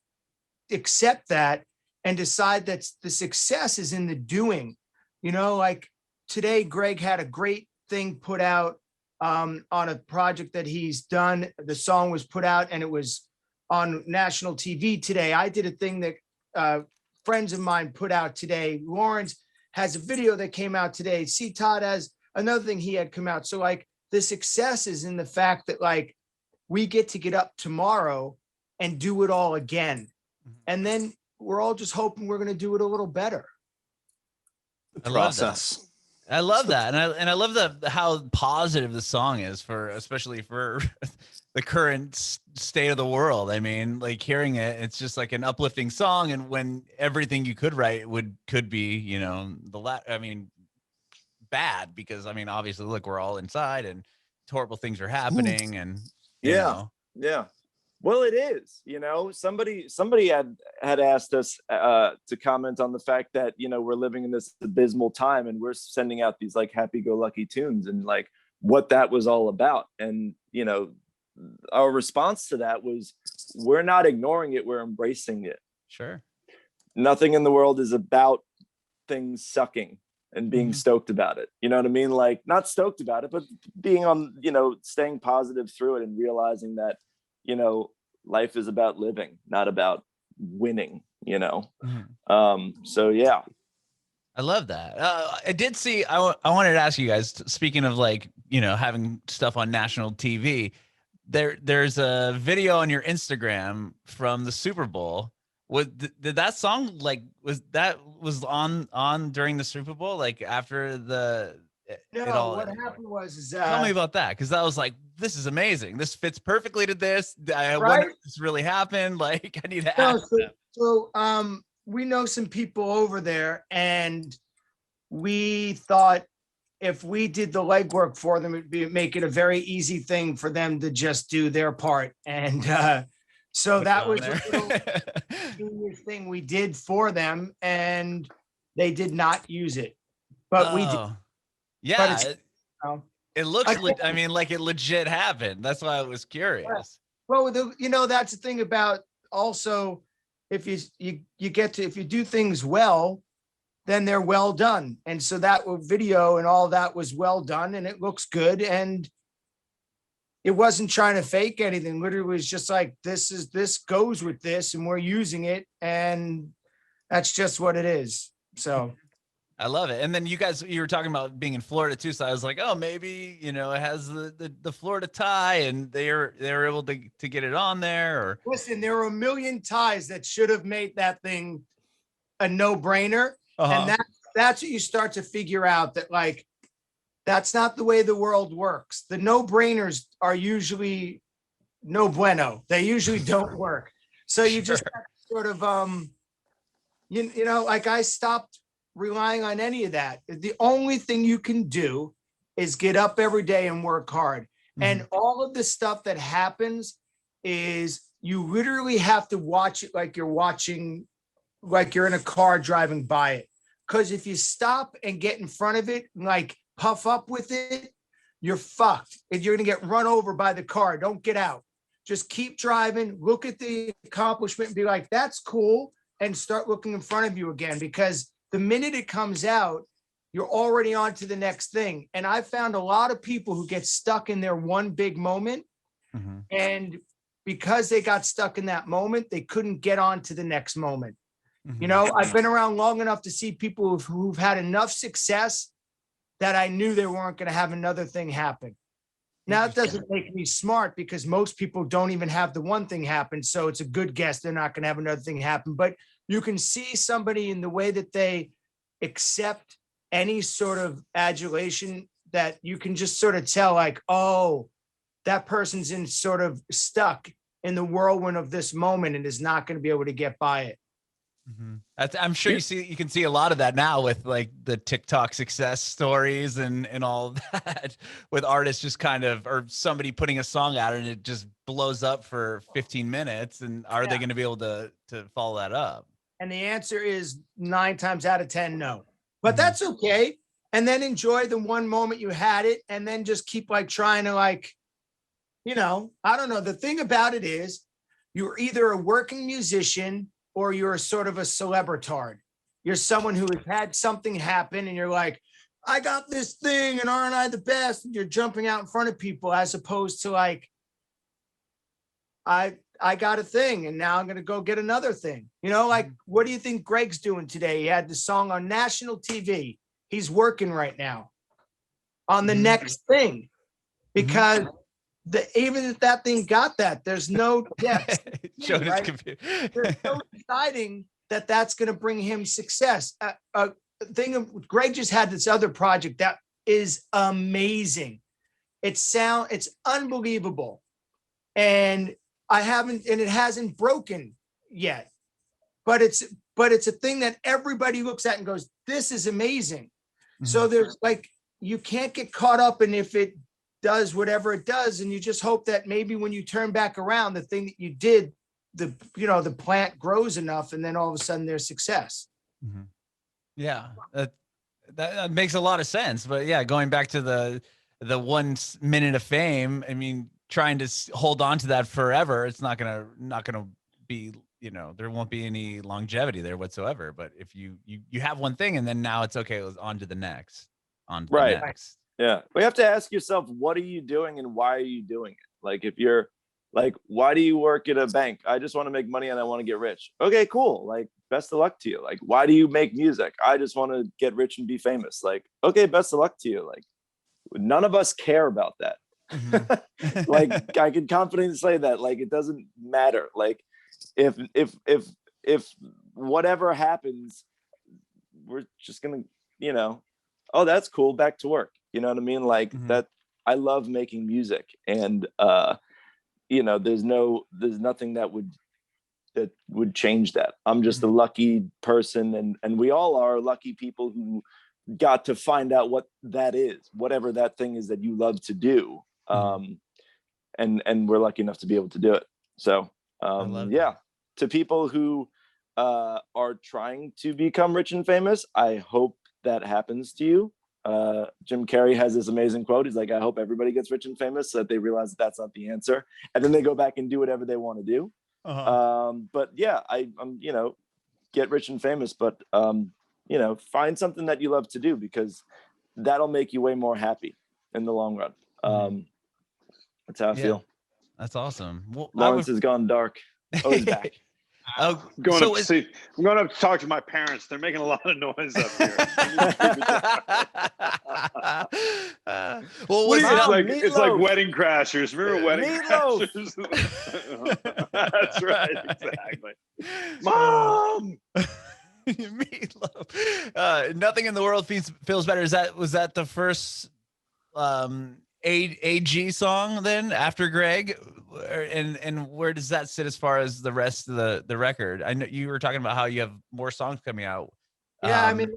accept that and decide that the success is in the doing, you know, like today, Greg had a great thing put out on a project that he's done. The song was put out and it was on national TV today. I did a thing that friends of mine put out today. Lawrence has a video that came out today. See, Todd has another thing he had come out. So like the success is in the fact that like we get to get up tomorrow and do it all again. And then we're all just hoping we're going to do it a little better. The process. I love that. And I love how positive the song is, for especially for the current state of the world. I mean, like hearing it, it's just like an uplifting song. And when everything you could write could be, you know, bad, because I mean, obviously, look, we're all inside and horrible things are happening. And you know. Well, it is, you know, somebody had asked us to comment on the fact that, you know, we're living in this abysmal time and we're sending out these like happy-go-lucky tunes, and like what that was all about. And, you know, our response to that was, we're not ignoring it, we're embracing it. Sure. Nothing in the world is about things sucking and being stoked about it. You know what I mean? Like, not stoked about it, but being on, you know, staying positive through it and realizing that, you know, life is about living, not about winning, you know? So, yeah. I love that. I did see, I wanted to ask you guys, speaking of like, you know, having stuff on national TV, there's a video on your Instagram from the Super Bowl. Did that song, like, was on during the Super Bowl, like after what happened was tell me about that, because that was like, this is amazing, this fits perfectly to this. I wonder if this really happened. Like, I need to ask them. So we know some people over there, and we thought if we did the legwork for them, it'd make it a very easy thing for them to just do their part. And so that was a little thing we did for them, and they did not use it, but we did. Yeah, it looks. I mean, like it legit happened. That's why I was curious. Well, you know, that's the thing about also, if you do things well, then they're well done. And so that video and all that was well done, and it looks good, and it wasn't trying to fake anything. Literally, it was just like, this goes with this, and we're using it, and that's just what it is. So. I love it. And then you were talking about being in Florida too. So I was like, oh, maybe, you know, it has the Florida tie, and they were able to get it on there. Or listen, there were a million ties that should have made that thing a no-brainer. And that's what you start to figure out, that like, that's not the way the world works. The no-brainers are usually no bueno. They usually don't work. So you just have to sort of, you know, like I stopped relying on any of that. The only thing you can do is get up every day and work hard. And all of the stuff that happens is you literally have to watch it like you're watching like you're in a car driving by it. Because if you stop and get in front of it, like puff up with it, you're fucked. And you're going to get run over by the car. Don't get out. Just keep driving, look at the accomplishment and be like, that's cool. And start looking in front of you again. Because the minute it comes out, you're already on to the next thing. And I found a lot of people who get stuck in their one big moment. Mm-hmm. And because they got stuck in that moment, they couldn't get on to the next moment. Mm-hmm. You know, I've been around long enough to see people who've had enough success that I knew they weren't going to have another thing happen. Now, it doesn't make me smart because most people don't even have the one thing happen. So it's a good guess they're not going to have another thing happen. But you can see somebody in the way that they accept any sort of adulation that you can just sort of tell like, oh, that person's in sort of stuck in the whirlwind of this moment and is not going to be able to get by it. Mm-hmm. I'm sure you can see a lot of that now with like the TikTok success stories and all that with artists just kind of, or somebody putting a song out and it just blows up for 15 minutes. And are they going to be able to follow that up? And the answer is 9 times out of 10, no, but that's okay. And then enjoy the one moment you had it. And then just keep like trying to like, you know, I don't know. The thing about it is you're either a working musician or you're sort of a celebritard. You're someone who has had something happen and you're like, I got this thing and aren't I the best? And you're jumping out in front of people as opposed to like, I got a thing and now I'm going to go get another thing. You know, like, what do you think Greg's doing today? He had the song on national TV. He's working right now on the next thing because even if that thing got that, there's no depth. Right? There's no deciding that that's going to bring him success. Greg just had this other project that is amazing. It's unbelievable, and it hasn't broken yet. But it's a thing that everybody looks at and goes, "This is amazing." Mm-hmm. So there's like you can't get caught up in if it does whatever it does, and you just hope that maybe when you turn back around, the thing that you did, the plant grows enough, and then all of a sudden there's success. Mm-hmm. Yeah, that makes a lot of sense. But yeah, going back to the 1 minute of fame, I mean, trying to hold on to that forever, it's not gonna be, there won't be any longevity there whatsoever. But if you have one thing and then now it's okay, on to the next, the next. Yeah. We have to ask yourself, what are you doing and why are you doing it? Like, if you're like, why do you work at a bank? I just want to make money and I want to get rich. Okay, cool. Like, best of luck to you. Like, why do you make music? I just want to get rich and be famous. Like, okay, best of luck to you. Like, none of us care about that. Mm-hmm. Like, I can confidently say that. Like, it doesn't matter. Like, if whatever happens, we're just gonna, oh, that's cool. Back to work. You know what I mean? Like that. I love making music, and there's nothing that would change that. I'm just a lucky person, and we all are lucky people who got to find out what that is, whatever that thing is that you love to do. And we're lucky enough to be able to do it. So to people who are trying to become rich and famous, I hope that happens to you. Jim Carrey has this amazing quote. He's like, I hope everybody gets rich and famous so that they realize that that's not the answer. And then they go back and do whatever they want to do. But yeah, I'm get rich and famous, but find something that you love to do, because that'll make you way more happy in the long run. That's how I feel. That's awesome. Well, Lawrence has gone dark. Oh, he's back. I'm going up to talk to my parents. They're making a lot of noise up here. It's like Wedding Crashers. Remember Wedding Crashers? That's right, exactly. Mom. Meatloaf. Nothing in the world feels better. Was that the first AG song then after Greg? And where does that sit as far as the rest of the record? I know you were talking about how you have more songs coming out. Yeah, I mean,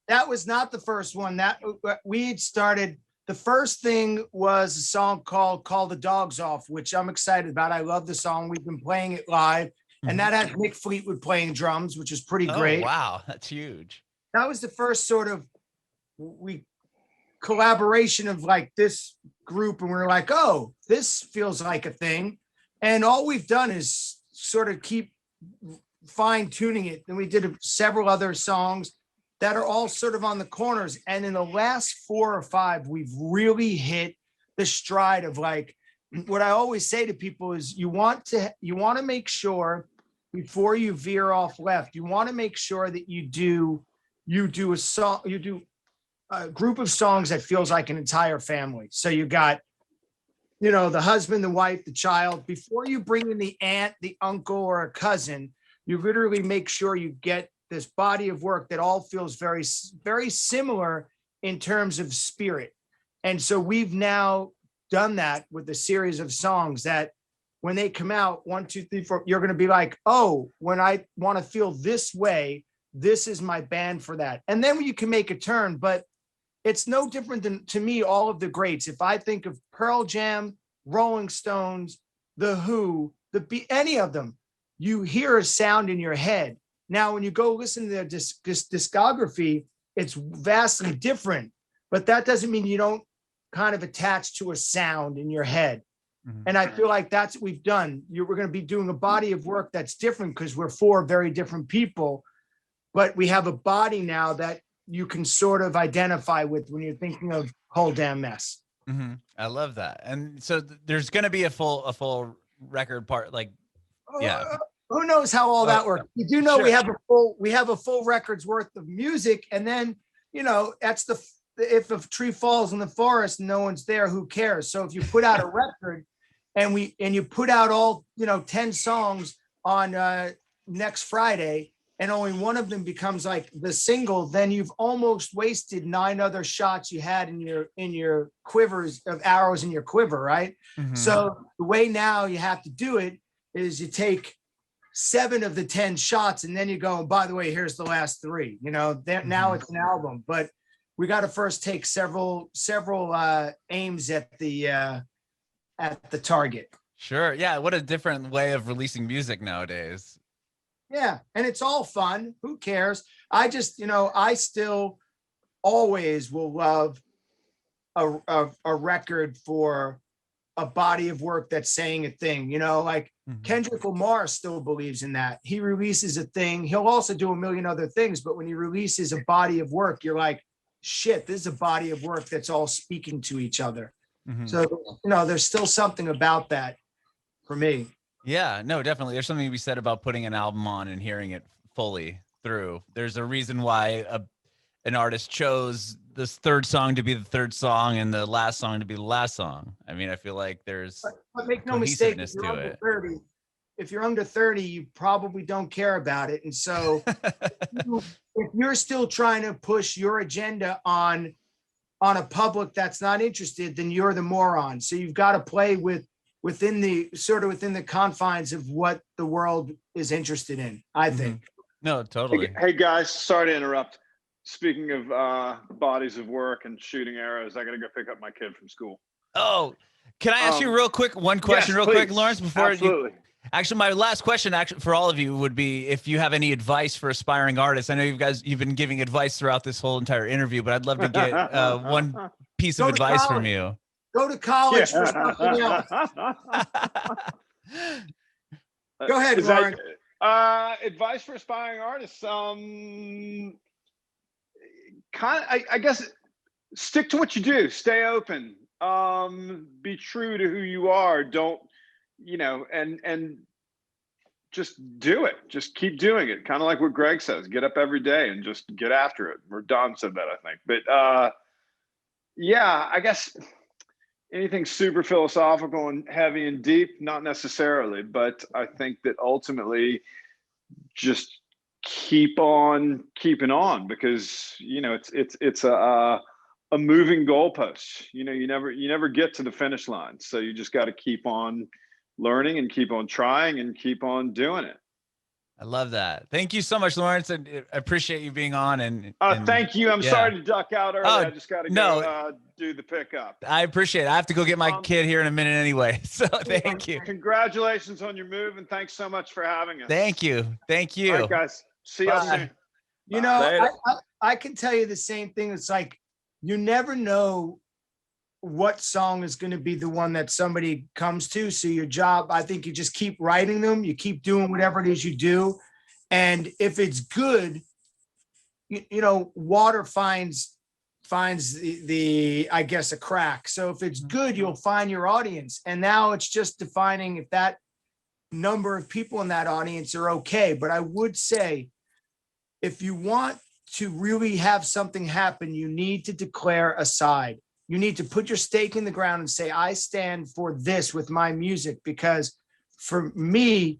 that was not the first one. That we'd started. The first thing was a song called Call the Dogs Off, which I'm excited about. I love the song. We've been playing it live. And that had Mick Fleetwood playing drums, which is pretty Oh, great. wow, that's huge. That was the first sort of collaboration of like this group, and we're like, oh, this feels like a thing. And all we've done is sort of keep fine tuning it. And we did several other songs that are all sort of on the corners. And in the last 4 or 5, we've really hit the stride of like, what I always say to people is you want to make sure before you veer off left, you want to make sure that you do a song, you do a group of songs that feels like an entire family. So you got, the husband, the wife, the child. Before you bring in the aunt, the uncle, or a cousin, you literally make sure you get this body of work that all feels very, very similar in terms of spirit. And so we've now done that with a series of songs that when they come out, 1, 2, 3, 4, you're going to be like, oh, when I want to feel this way, this is my band for that. And then you can make a turn, but it's no different than, to me, all of the greats. If I think of Pearl Jam, Rolling Stones, The Who, any of them, you hear a sound in your head. Now, when you go listen to their discography, it's vastly different, but that doesn't mean you don't kind of attach to a sound in your head. Mm-hmm. And I feel like that's what we've done. We're going to be doing a body of work that's different because we're 4 very different people, but we have a body now that you can sort of identify with when you're thinking of Whole Damn Mess. Mm-hmm. I love that. And so there's going to be a full record part, like, yeah. Who knows how all that works? You do know sure. we have a full record's worth of music, and then that's if a tree falls in the forest and no one's there, who cares? So if you put out a record and you put out all 10 songs on next Friday, and only one of them becomes like the single, then you've almost wasted 9 other shots you had in your quivers of arrows in your quiver, right? Mm-hmm. So the way now you have to do it is you take 7 of the 10 shots, and then you go, by the way, here's the last 3. Now it's an album, but we got to first take several aims at the target. Sure. Yeah. What a different way of releasing music nowadays. Yeah. And it's all fun. Who cares? I just, I still always will love a record for a body of work that's saying a thing, like mm-hmm. Kendrick Lamar still believes in that. He releases a thing. He'll also do a million other things, but when he releases a body of work, you're like, shit, this is a body of work that's all speaking to each other. Mm-hmm. So, there's still something about that for me. Yeah, no, definitely. There's something to be said about putting an album on and hearing it fully through. There's a reason why an artist chose this 3rd song to be the 3rd song and the last song to be the last song. I mean, I feel like there's but make no mistake, if you're under 30, you probably don't care about it. And so if you're still trying to push your agenda on a public that's not interested, then you're the moron. So you've got to play within the confines of what the world is interested in, I think. No, totally. Hey guys, sorry to interrupt. Speaking of bodies of work and shooting arrows, I got to go pick up my kid from school. Oh, can I ask you one question real quick, Lawrence, before Absolutely. Actually, my last question for all of you would be if you have any advice for aspiring artists. I know you've been giving advice throughout this whole entire interview, but I'd love to get one piece of advice from you. Go to college for something else. Go ahead, Warren. Advice for aspiring artists. I guess stick to what you do. Stay open. Be true to who you are. Don't, and just do it. Just keep doing it. Kind of like what Greg says. Get up every day and just get after it. Or Don said that, I think. But yeah, I guess anything super philosophical and heavy and deep, not necessarily. But I think that ultimately just keep on keeping on, because it's a moving goalpost. You never get to the finish line, so you just got to keep on learning and keep on trying and keep on doing it. I love that. Thank you so much, Lawrence. And I appreciate you being on. And Thank you. I'm yeah. sorry to duck out early. Oh, I just got to no. go do the pickup. I appreciate it. I have to go get my kid here in a minute anyway. So thank you. Congratulations on your move, and thanks so much for having us. Thank you. Thank you. All right, guys. See you soon. You know, I can tell you the same thing. It's like, you never know what song is going to be the one that somebody comes to. So your job, I think you just keep writing them. You keep doing whatever it is you do. And if it's good, you know, water finds the I guess, a crack. So if it's good, you'll find your audience. And now it's just defining if that number of people in that audience are okay. But I would say, if you want to really have something happen, you need to declare a side. You need to put your stake in the ground and say, I stand for this with my music. Because for me,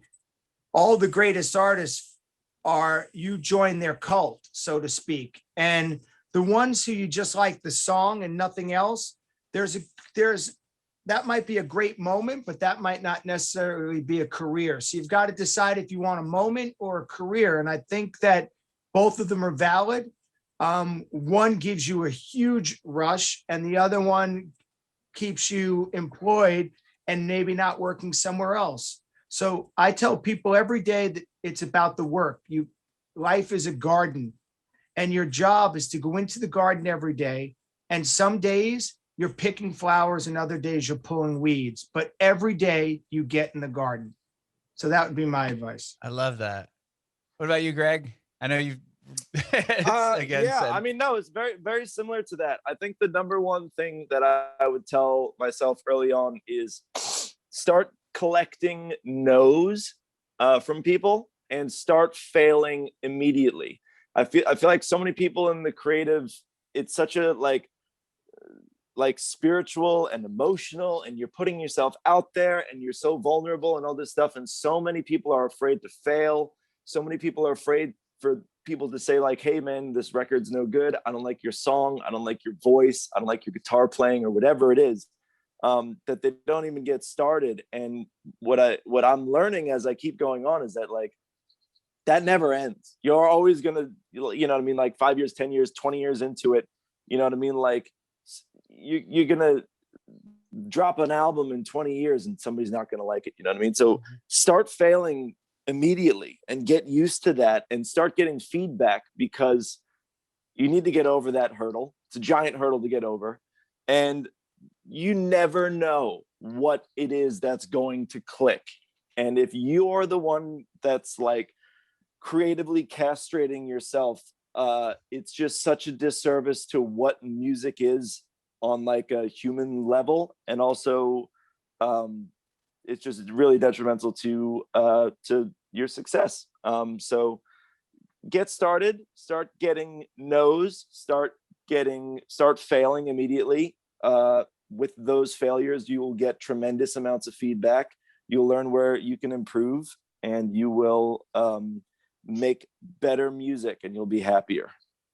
all the greatest artists are, you join their cult, so to speak. And the ones who you just like the song and nothing else, that might be a great moment, but that might not necessarily be a career. So you've got to decide if you want a moment or a career. And I think that both of them are valid. One gives you a huge rush and the other one keeps you employed and maybe not working somewhere else. So I tell people every day that it's about the work. Life is a garden and your job is to go into the garden every day. And some days you're picking flowers and other days you're pulling weeds, but every day you get in the garden. So that would be my advice. I love that. What about you, Greg? I know you've I mean, no, it's very, very similar to that. I think the number one thing that I would tell myself early on is start collecting no's from people and start failing immediately. I feel like so many people in the creative, it's such a like spiritual and emotional, and you're putting yourself out there and you're so vulnerable and all this stuff. And so many people are afraid to fail. So many people are afraid for people to say like, hey man, this record's no good. I don't like your song. I don't like your voice. I don't like your guitar playing or whatever it is, that they don't even get started. And what I'm learning as I keep going on is that like, that never ends. You're always going to, you know what I mean? Like 5 years, 10 years, 20 years into it, you know what I mean? Like you're going to drop an album in 20 years and somebody's not going to like it. You know what I mean? So start failing immediately and get used to that and start getting feedback, because you need to get over that hurdle. It's a giant hurdle to get over. And you never know what it is that's going to click. And if you're the one that's like creatively castrating yourself, it's just such a disservice to what music is on like a human level. And also it's just really detrimental to your success. So get started, start getting no's, start failing immediately. With those failures, you will get tremendous amounts of feedback. You'll learn where you can improve, and you will make better music, and you'll be happier.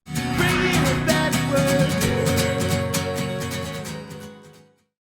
Bringing it backward.